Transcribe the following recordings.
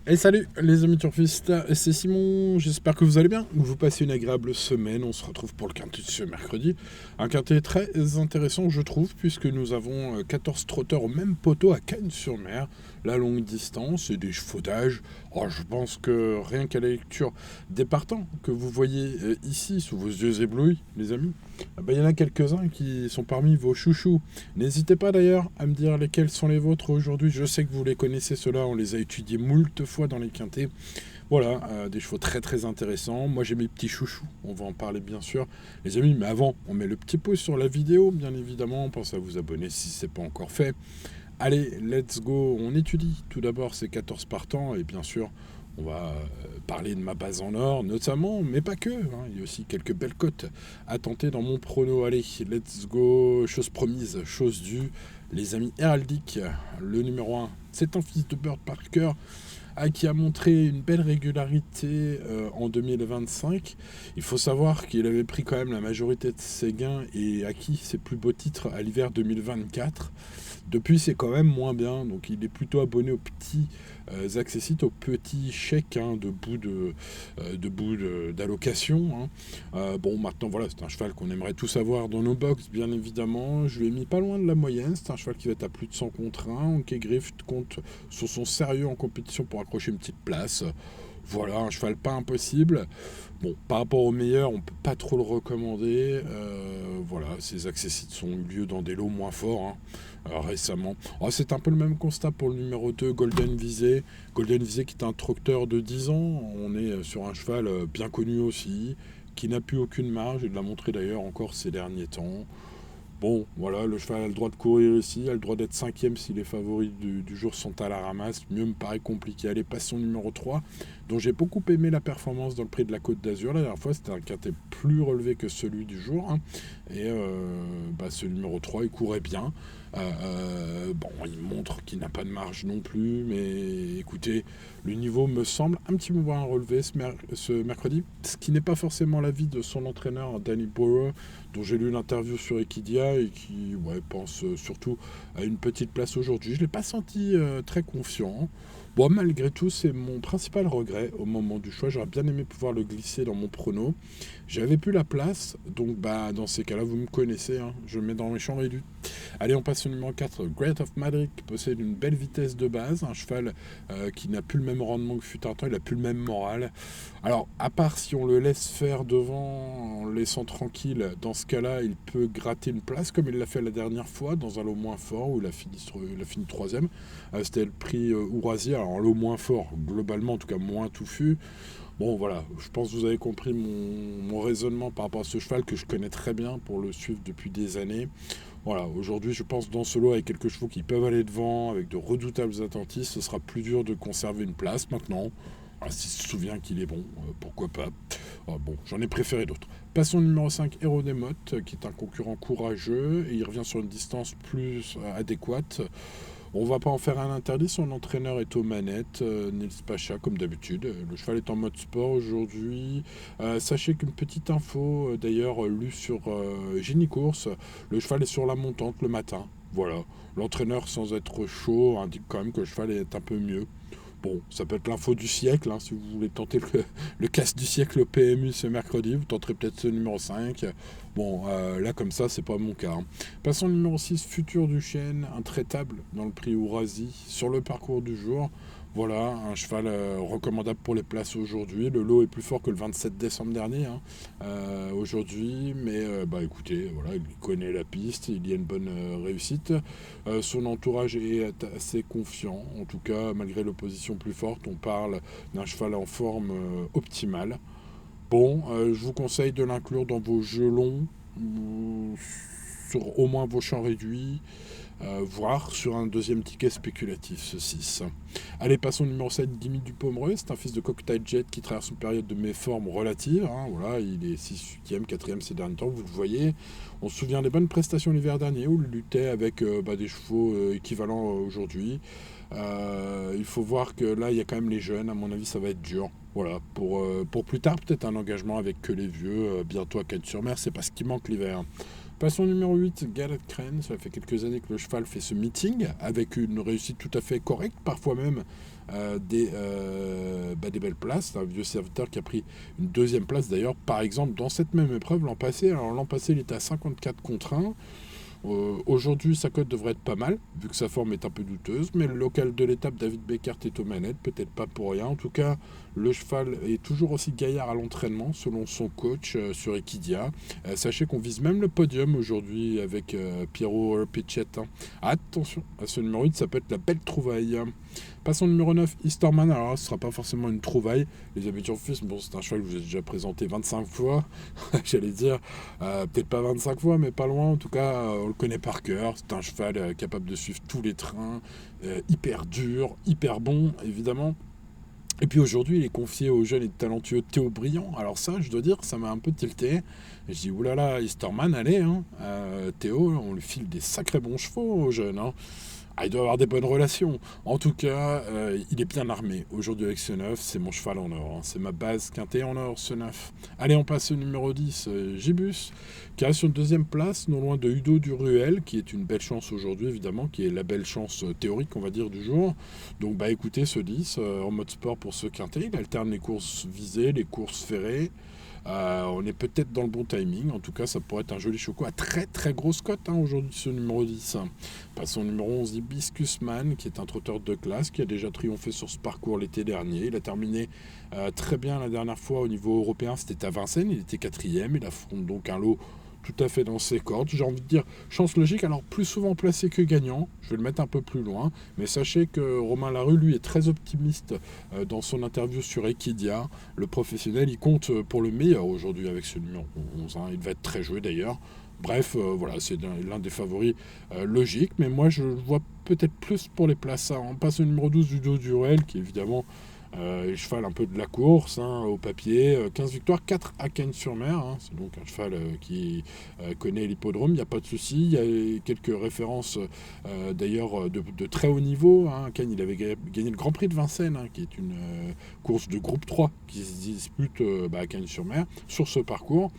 Et salut les amis turfistes, c'est Simon, j'espère que vous allez bien, vous passez une agréable semaine, on se retrouve pour le quintet de ce mercredi. Un quintet très intéressant je trouve, puisque nous avons 14 trotteurs au même poteau à Cagnes-sur-Mer, la longue distance et des chevaux d'âge. Oh, je pense que rien qu'à la lecture des partants que vous voyez ici sous vos yeux éblouis les amis, il y en a quelques-uns qui sont parmi vos chouchous. N'hésitez pas d'ailleurs à me dire lesquels sont les vôtres aujourd'hui. Je sais que vous les connaissez, ceux-là, on les a étudiés moult fois dans les quintés. Voilà, des chevaux très très intéressants. Moi j'ai mes petits chouchous, on va en parler bien sûr. Les amis, mais avant, on met le petit pouce sur la vidéo, bien évidemment. Pensez à vous abonner si ce n'est pas encore fait. Allez, let's go. On étudie tout d'abord ces 14 partants et bien sûr, on va parler de ma base en or, notamment, mais pas que. Hein. Il y a aussi quelques belles cotes à tenter dans mon prono. Allez, let's go. Chose promise, chose due. Les amis Heraldic, le numéro un, c'est un fils de Bird Parker qui a montré une belle régularité en 2025. Il faut savoir qu'il avait pris quand même la majorité de ses gains et acquis ses plus beaux titres à l'hiver 2024. Depuis, c'est quand même moins bien, donc il est plutôt abonné aux petits accessites, aux petits chèques d'allocation. Hein. Bon, maintenant, voilà, c'est un cheval qu'on aimerait tous avoir dans nos box, bien évidemment. Je lui ai mis pas loin de la moyenne. C'est un cheval qui va être à plus de 100 contre 1. Ok, Griff compte sur son sérieux en compétition pour accrocher une petite place. Voilà, un cheval pas impossible. Bon, par rapport au meilleur, on peut pas trop le recommander. Voilà, ces accessites sont eu lieu dans des lots moins forts récemment. Oh, c'est un peu le même constat pour le numéro 2, Golden Visé. Golden Visé qui est un tracteur de 10 ans. On est sur un cheval bien connu aussi, qui n'a plus aucune marge. Il l'a montré d'ailleurs encore ces derniers temps. Bon, voilà, le cheval a le droit de courir ici, a le droit d'être cinquième si les favoris du jour sont à la ramasse. Mieux me paraît compliqué. Allez, passons au numéro 3, dont j'ai beaucoup aimé la performance dans le prix de la Côte d'Azur. La dernière fois, c'était un quintet plus relevé que celui du jour. Hein. Et ce numéro 3, il courait bien. Bon, il montre qu'il n'a pas de marge non plus, mais écoutez, le niveau me semble un petit peu moins relevé ce mercredi, ce qui n'est pas forcément l'avis de son entraîneur Danny Burrow, dont j'ai lu l'interview sur Equidia et qui pense surtout à une petite place aujourd'hui. Je ne l'ai pas senti très confiant. Bon, malgré tout, c'est mon principal regret au moment du choix. J'aurais bien aimé pouvoir le glisser dans mon prono. J'avais plus la place, donc dans ces cas-là, vous me connaissez, hein, je le mets dans mes champs réduits. Allez, on passe au numéro 4, Great of Madrid, qui possède une belle vitesse de base, un cheval qui n'a plus le même rendement que fut un temps, il n'a plus le même moral. Alors, à part si on le laisse faire devant, en le laissant tranquille, dans ce cas-là, il peut gratter une place, comme il l'a fait la dernière fois, dans un lot moins fort, où il a fini troisième. C'était le prix Ourasi, alors un lot moins fort, globalement, en tout cas moins touffu. Bon, voilà, je pense que vous avez compris mon raisonnement par rapport à ce cheval que je connais très bien pour le suivre depuis des années. Voilà, aujourd'hui, je pense dans ce lot, avec quelques chevaux qui peuvent aller devant, avec de redoutables attentifs, ce sera plus dur de conserver une place maintenant. Voilà, s'il se souvient qu'il est bon, pourquoi pas. Bon, j'en ai préféré d'autres. Passons au numéro 5, Hérodémote, qui est un concurrent courageux, et il revient sur une distance plus adéquate. On va pas en faire un interdit, son entraîneur est aux manettes, Nils Pacha comme d'habitude. Le cheval est en mode sport aujourd'hui. Sachez qu'une petite info, d'ailleurs lue sur Génicourse, le cheval est sur la montante le matin. Voilà. L'entraîneur, sans être chaud, indique quand même que le cheval est un peu mieux. Bon, ça peut être l'info du siècle, hein, si vous voulez tenter le casse du siècle au PMU ce mercredi, vous tenterez peut-être ce numéro 5. Bon, là comme ça, c'est pas mon cas. Hein. Passons au numéro 6, Futur du Chêne, intraitable dans le prix Ourasi, sur le parcours du jour. Voilà, un cheval recommandable pour les places aujourd'hui. Le lot est plus fort que le 27 décembre dernier, hein, aujourd'hui. Mais écoutez, voilà, il connaît la piste, il y a une bonne réussite. Son entourage est assez confiant. En tout cas, malgré l'opposition plus forte, on parle d'un cheval en forme optimale. Bon, je vous conseille de l'inclure dans vos jeux longs, sur au moins vos champs réduits, voire sur un deuxième ticket spéculatif, ce 6. Allez, passons au numéro 7, Gimme du Pomereux. C'est un fils de Cocktail Jet qui traverse une période de méforme relative. Hein, voilà, il est 6, 8e, 4e ces derniers temps, vous le voyez. On se souvient des bonnes prestations l'hiver dernier où il luttait avec des chevaux équivalents aujourd'hui. Il faut voir que là, il y a quand même les jeunes. À mon avis, ça va être dur. Voilà, pour plus tard, peut-être un engagement avec que les vieux, bientôt à Cannes-sur-Mer, c'est pas ce qui manque l'hiver. Passons au numéro 8, Garrett Crane. Ça fait quelques années que le cheval fait ce meeting, avec une réussite tout à fait correcte, parfois même des belles places. C'est un vieux serviteur qui a pris une deuxième place d'ailleurs, par exemple, dans cette même épreuve l'an passé. Alors l'an passé, il était à 54 contre 1. Aujourd'hui, sa cote devrait être pas mal, vu que sa forme est un peu douteuse, mais le local de l'étape, David Beckert, est aux manettes, peut-être pas pour rien. En tout cas, le cheval est toujours aussi gaillard à l'entraînement, selon son coach sur Equidia. Sachez qu'on vise même le podium aujourd'hui avec Piero Pichet. Attention à ce numéro 8, ça peut être la belle trouvaille. Passons au numéro 9, Easterman. Alors là, ce ne sera pas forcément une trouvaille. Les habitués fils, bon, c'est un cheval que je vous ai déjà présenté 25 fois. J'allais dire, peut-être pas 25 fois, mais pas loin. En tout cas, on le connaît par cœur. C'est un cheval capable de suivre tous les trains, hyper dur, hyper bon, évidemment. Et puis aujourd'hui, il est confié au jeune et talentueux Théo Briand. Alors ça, je dois dire, ça m'a un peu tilté. Je dis, oulala, Easterman, allez, hein. Théo, on lui file des sacrés bons chevaux au jeune, hein. Ah, il doit avoir des bonnes relations. En tout cas, il est bien armé. Aujourd'hui avec ce 9, c'est mon cheval en or, hein. C'est ma base quintée en or, ce 9. Allez, on passe au numéro 10, Gibus, qui reste sur une deuxième place, non loin de Udo Duruel, qui est une belle chance aujourd'hui, évidemment, qui est la belle chance théorique, on va dire, du jour. Donc, bah écoutez, ce 10, en mode sport pour ce quintet, il alterne les courses visées, les courses ferrées. On est peut-être dans le bon timing. En tout cas, ça pourrait être un joli choco à très très grosse cote aujourd'hui, ce numéro 10. Passons au numéro 11, Hibiscus Man, qui est un trotteur de classe, qui a déjà triomphé sur ce parcours l'été dernier. Il a terminé très bien la dernière fois au niveau européen, c'était à Vincennes. Il était quatrième. Il affronte donc un lot tout à fait dans ses cordes. J'ai envie de dire chance logique, alors plus souvent placé que gagnant. Je vais le mettre un peu plus loin, mais sachez que Romain Larue, lui, est très optimiste dans son interview sur Equidia. Le professionnel, il compte pour le meilleur aujourd'hui avec ce numéro 11. Il va être très joué d'ailleurs. Bref, voilà, c'est l'un des favoris logiques, mais moi je le vois peut-être plus pour les places. On passe au numéro 12, Udo Duruel, qui évidemment cheval un peu de la course, au papier, 15 victoires, 4 à Cagnes-sur-Mer, c'est donc un cheval qui connaît l'hippodrome, il n'y a pas de souci. Il y a quelques références d'ailleurs de très haut niveau. Cagnes, il avait gagné le Grand Prix de Vincennes, qui est une course de groupe 3 qui se dispute à Cagnes-sur-Mer sur ce parcours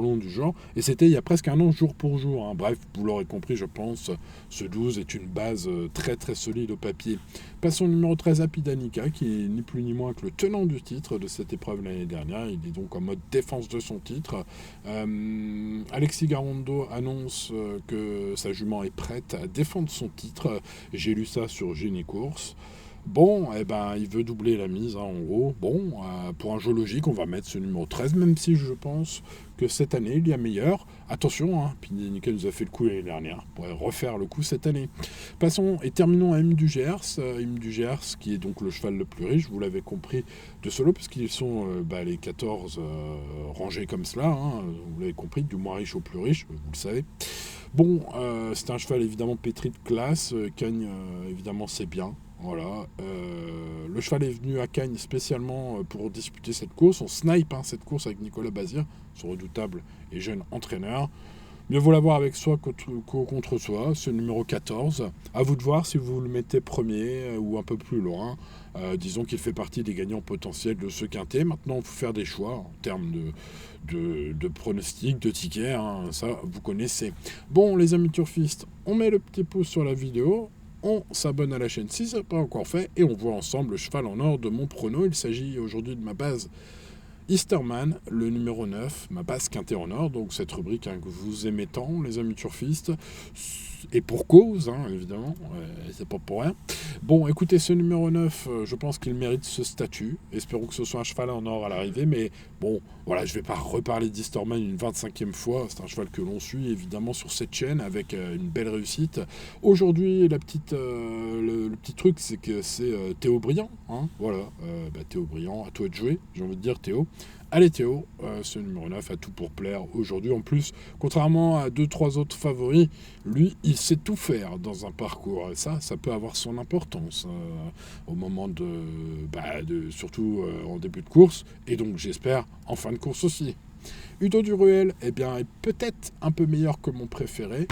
long du genre, et c'était il y a presque un an jour pour jour. Bref, vous l'aurez compris, je pense, ce 12 est une base très très solide au papier. Passons au numéro 13, Apidanica, qui est ni plus ni moins que le tenant du titre de cette épreuve l'année dernière. Il est donc en mode défense de son titre. Alexis Garondo annonce que sa jument est prête à défendre son titre. J'ai lu ça sur Génie Course. Bon, il veut doubler la mise, en gros. Bon, pour un jeu logique, on va mettre ce numéro 13, même si je pense que cette année, il y a meilleur. Attention, Apidanica nous a fait le coup l'année dernière. On pourrait refaire le coup cette année. Passons et terminons à M du Gers. M du Gers, qui est donc le cheval le plus riche, vous l'avez compris, de ce lot, puisqu'ils sont les 14 rangés comme cela. Vous l'avez compris, du moins riche au plus riche, vous le savez. Bon, c'est un cheval évidemment pétri de classe. Cagnes, évidemment, c'est bien. Voilà, le cheval est venu à Cagnes spécialement pour disputer cette course. On snipe cette course avec Nicolas Bazir, son redoutable et jeune entraîneur. Mieux vaut l'avoir avec soi contre soi, ce numéro 14. À vous de voir si vous le mettez premier ou un peu plus loin. Disons qu'il fait partie des gagnants potentiels de ce quintet. Maintenant, il faut faire des choix en termes de pronostics, de tickets. Ça, vous connaissez. Bon, les amis turfistes, on met le petit pouce sur la vidéo. On s'abonne à la chaîne si ce n'est pas encore fait et on voit ensemble le cheval en or de mon prono. Il s'agit aujourd'hui de ma base Easterman, le numéro 9, ma base quintée en or, donc cette rubrique que vous aimez tant, les amis turfistes, et pour cause, évidemment, c'est pas pour rien. Bon, écoutez, ce numéro 9, je pense qu'il mérite ce statut. Espérons que ce soit un cheval en or à l'arrivée, mais bon, voilà, je vais pas reparler d'Easterman une 25e fois. C'est un cheval que l'on suit, évidemment, sur cette chaîne, avec une belle réussite. Aujourd'hui, le petit truc, c'est que c'est Théo Briand, voilà, Théo Briand, à toi de jouer, j'ai envie de dire, Théo. Allez Théo, ce numéro 9 a tout pour plaire aujourd'hui. En plus, contrairement à 2-3 autres favoris, lui, il sait tout faire dans un parcours. Et ça peut avoir son importance au moment surtout en début de course, et donc j'espère en fin de course aussi. Udo Duruel, est peut-être un peu meilleur que mon préféré.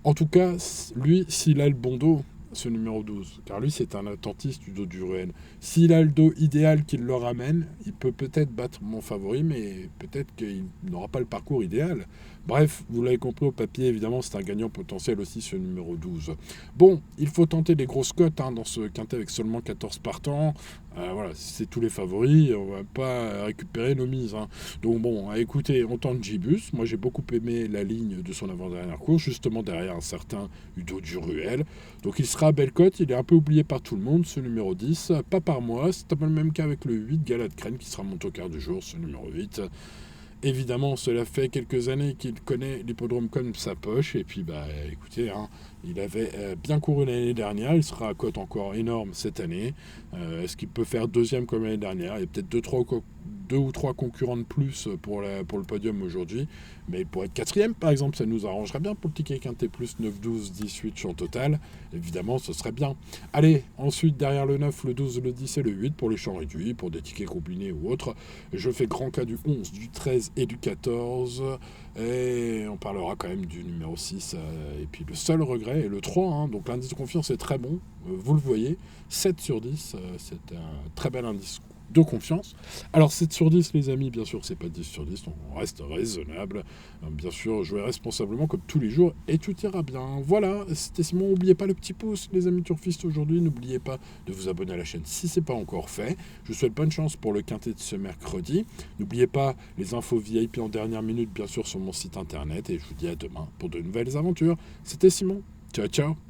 En tout cas, lui, s'il a le bon dos, ce numéro 12, car lui c'est un attentiste du dos du Ruel. S'il a le dos idéal qu'il le ramène, il peut peut-être battre mon favori, mais peut-être qu'il n'aura pas le parcours idéal. Bref, vous l'avez compris au papier, évidemment, c'est un gagnant potentiel aussi ce numéro 12. Bon, il faut tenter des grosses cotes dans ce quintet avec seulement 14 partants. Voilà, si c'est tous les favoris, on va pas récupérer nos mises. Donc bon, écoutez, on tente Gibus. Moi, j'ai beaucoup aimé la ligne de son avant-dernière course, justement derrière un certain Udo Duruel. Donc il sera à belle cote, il est un peu oublié par tout le monde, ce numéro 10. Pas par moi, c'est un peu le même cas avec le 8, Galade Crène, qui sera mon tocard du jour, ce numéro 8. Évidemment, cela fait quelques années qu'il connaît l'hippodrome comme sa poche. Et puis, écoutez, il avait bien couru l'année dernière. Il sera à cote encore énorme cette année. Est-ce qu'il peut faire deuxième comme l'année dernière? Il y a peut-être deux ou trois concurrents de plus pour le podium aujourd'hui. Mais il pourrait être quatrième, par exemple. Ça nous arrangerait bien pour le ticket quintet plus 9, 12, 18 en total. Évidemment, ce serait bien. Allez, ensuite, derrière le 9, le 12, le 10 et le 8 pour les champs réduits, pour des tickets combinés ou autres. Je fais grand cas du 11, du 13 et du 14. Et on parlera quand même du numéro 6. Et puis le seul regret est le 3. Donc l'indice de confiance est très bon. Vous le voyez. 7 sur 10. C'est un très bel indice de confiance. Alors 7 sur 10 les amis, bien sûr c'est pas 10 sur 10, donc on reste raisonnable. Bien sûr, jouez responsablement comme tous les jours et tout ira bien. Voilà, c'était Simon, n'oubliez pas le petit pouce les amis turfistes aujourd'hui, n'oubliez pas de vous abonner à la chaîne si c'est pas encore fait. Je vous souhaite bonne chance pour le quintet de ce mercredi. N'oubliez pas les infos VIP en dernière minute bien sûr sur mon site internet et je vous dis à demain pour de nouvelles aventures. C'était Simon, ciao ciao.